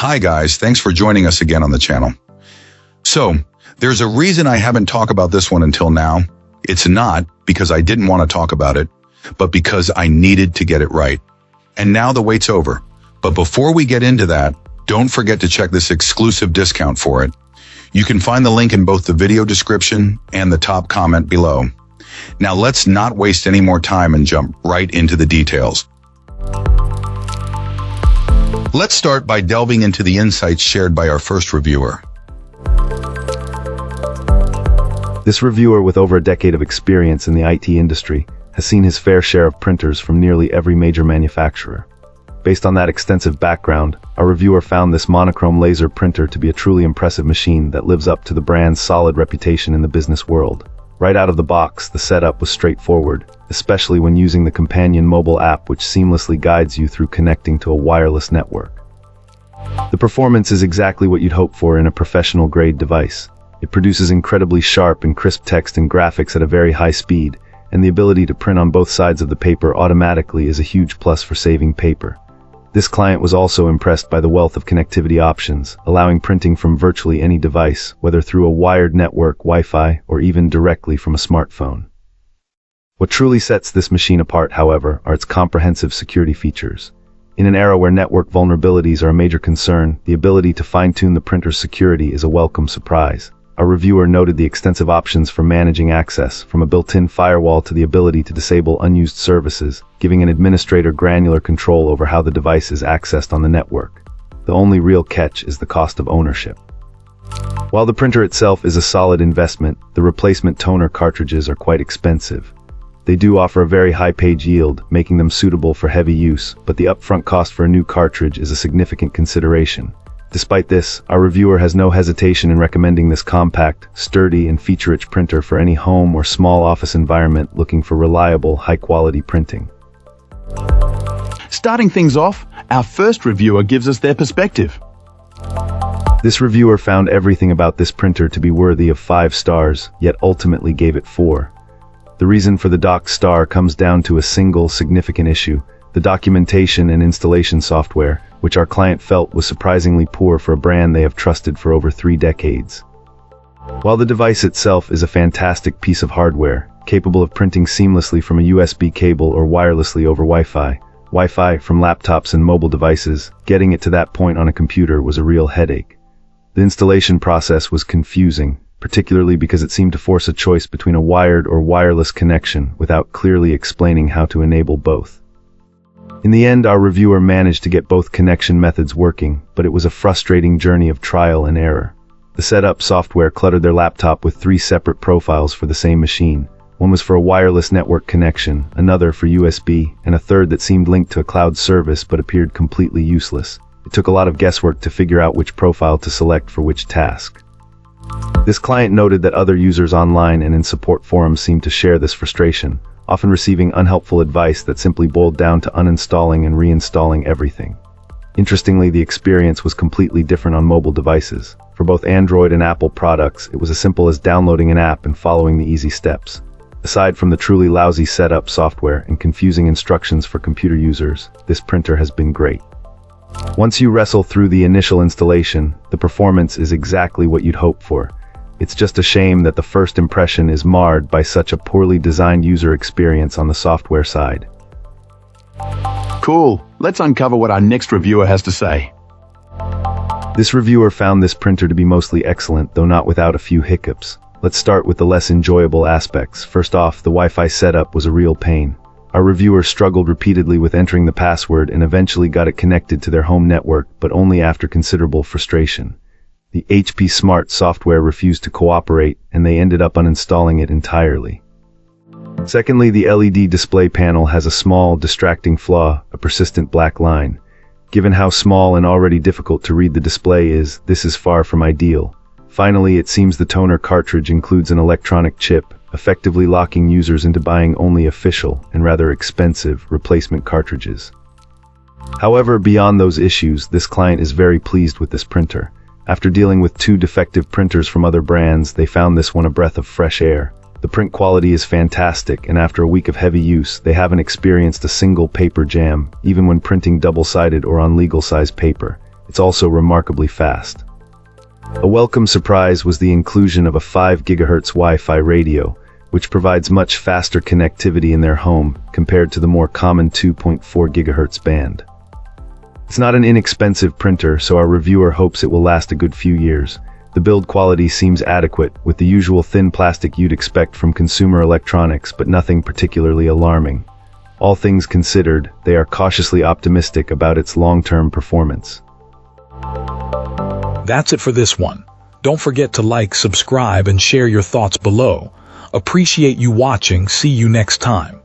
Hi guys, thanks for joining us again on the channel. So, there's a reason I haven't talked about this one until now. It's not because I didn't want to talk about it, but because I needed to get it right. And now the wait's over. But before we get into that, don't forget to check this exclusive discount for it. You can find the link in both the video description and the top comment below. Now let's not waste any more time and jump right into the details. Let's start by delving into the insights shared by our first reviewer. This reviewer, with over a decade of experience in the IT industry, has seen his fair share of printers from nearly every major manufacturer. Based on that extensive background, our reviewer found this monochrome laser printer to be a truly impressive machine that lives up to the brand's solid reputation in the business world. Right out of the box, the setup was straightforward, especially when using the companion mobile app, which seamlessly guides you through connecting to a wireless network. The performance is exactly what you'd hope for in a professional-grade device. It produces incredibly sharp and crisp text and graphics at a very high speed, and the ability to print on both sides of the paper automatically is a huge plus for saving paper. This client was also impressed by the wealth of connectivity options, allowing printing from virtually any device, whether through a wired network, Wi-Fi, or even directly from a smartphone. What truly sets this machine apart, however, are its comprehensive security features. In an era where network vulnerabilities are a major concern, the ability to fine-tune the printer's security is a welcome surprise. Our reviewer noted the extensive options for managing access, from a built-in firewall to the ability to disable unused services, giving an administrator granular control over how the device is accessed on the network. The only real catch is the cost of ownership. While the printer itself is a solid investment, the replacement toner cartridges are quite expensive. They do offer a very high page yield, making them suitable for heavy use, but the upfront cost for a new cartridge is a significant consideration. Despite this, our reviewer has no hesitation in recommending this compact, sturdy, and feature-rich printer for any home or small office environment looking for reliable, high-quality printing. Starting things off, our first reviewer gives us their perspective. This reviewer found everything about this printer to be worthy of 5 stars, yet ultimately gave it 4. The reason for the docked star comes down to a single significant issue: the documentation and installation software, which our client felt was surprisingly poor for a brand they have trusted for over 3 decades. While the device itself is a fantastic piece of hardware, capable of printing seamlessly from a USB cable or wirelessly over Wi-Fi from laptops and mobile devices, getting it to that point on a computer was a real headache. The installation process was confusing, particularly because it seemed to force a choice between a wired or wireless connection without clearly explaining how to enable both. In the end, our reviewer managed to get both connection methods working, but it was a frustrating journey of trial and error. The setup software cluttered their laptop with 3 separate profiles for the same machine. One was for a wireless network connection, another for USB, and a third that seemed linked to a cloud service but appeared completely useless. It took a lot of guesswork to figure out which profile to select for which task. This client noted that other users online and in support forums seemed to share this frustration, often receiving unhelpful advice that simply boiled down to uninstalling and reinstalling everything. Interestingly, the experience was completely different on mobile devices. For both Android and Apple products, it was as simple as downloading an app and following the easy steps. Aside from the truly lousy setup software and confusing instructions for computer users, this printer has been great. Once you wrestle through the initial installation, the performance is exactly what you'd hope for. It's just a shame that the first impression is marred by such a poorly designed user experience on the software side. Cool, let's uncover what our next reviewer has to say. This reviewer found this printer to be mostly excellent, though not without a few hiccups. Let's start with the less enjoyable aspects. First off, the Wi-Fi setup was a real pain. Our reviewer struggled repeatedly with entering the password and eventually got it connected to their home network, but only after considerable frustration. The HP Smart software refused to cooperate, and they ended up uninstalling it entirely. Secondly, the LED display panel has a small, distracting flaw, a persistent black line. Given how small and already difficult to read the display is, this is far from ideal. Finally, it seems the toner cartridge includes an electronic chip, effectively locking users into buying only official, and rather expensive, replacement cartridges. However, beyond those issues, this client is very pleased with this printer. After dealing with 2 defective printers from other brands, they found this one a breath of fresh air. The print quality is fantastic, and after a week of heavy use, they haven't experienced a single paper jam, even when printing double-sided or on legal-size paper. it's also remarkably fast. A welcome surprise was the inclusion of a 5 GHz Wi-Fi radio, which provides much faster connectivity in their home compared to the more common 2.4 GHz band. It's not an inexpensive printer, so our reviewer hopes it will last a good few years. The build quality seems adequate, with the usual thin plastic you'd expect from consumer electronics, but nothing particularly alarming. All things considered, they are cautiously optimistic about its long-term performance. That's it for this one. Don't forget to like, subscribe, and share your thoughts below. Appreciate you watching. See you next time.